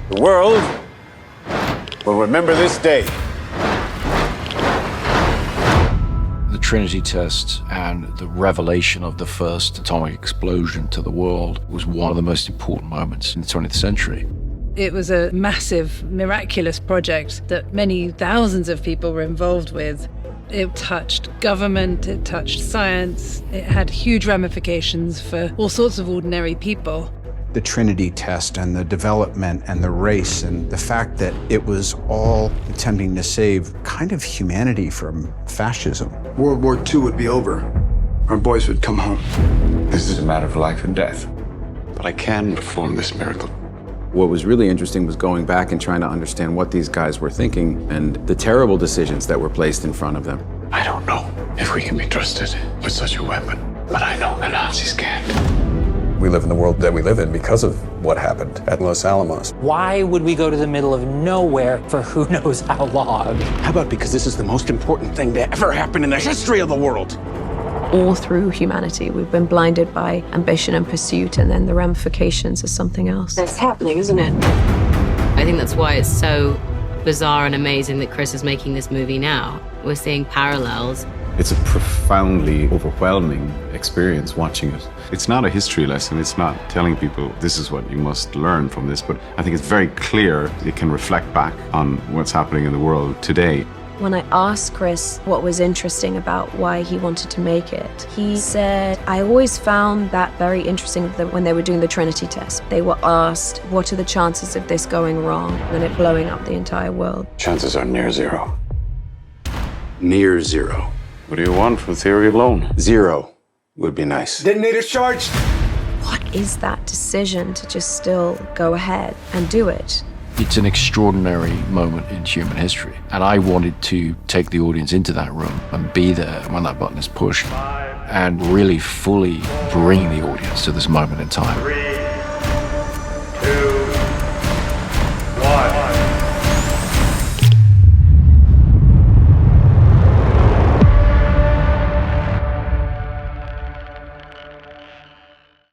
The world will remember this day. The Trinity test and the revelation of the first atomic explosion to the world was one of the most important moments in the 20th century. It was a massive, miraculous project that many thousands of people were involved with. It touched government, it touched science, it had huge ramifications for all sorts of ordinary people. The Trinity test and the development and the race and the fact that it was all attempting to save kind of humanity from fascism. World War II would be over. Our boys would come home. This is a matter of life and death. But I can perform this miracle. What was really interesting was going back and trying to understand what these guys were thinking and the terrible decisions that were placed in front of them. I don't know if we can be trusted with such a weapon, but I know the Nazis can't. We live in the world that we live in because of what happened at Los Alamos. Why would we go to the middle of nowhere for who knows how long? How about because this is the most important thing to ever happen in the history of the world? All through humanity, we've been blinded by ambition and pursuit, and then the ramifications is something else. It's happening, isn't it? I think that's why it's so bizarre and amazing that Chris is making this movie now. We're seeing parallels. It's a profoundly overwhelming experience watching it. It's not a history lesson. It's not telling people this is what you must learn from this, but I think it's very clear it can reflect back on what's happening in the world today. When I asked Chris what was interesting about why he wanted to make it, he said, I always found that very interesting that when they were doing the Trinity test, they were asked, what are the chances of this going wrong and it blowing up the entire world? Chances are near zero. Near zero. What do you want from theory alone? Zero would be nice. Detonator charged. What is that decision to just still go ahead and do it? It's an extraordinary moment in human history. And I wanted to take the audience into that room and be there when that button is pushed and really fully bring the audience to this moment in time.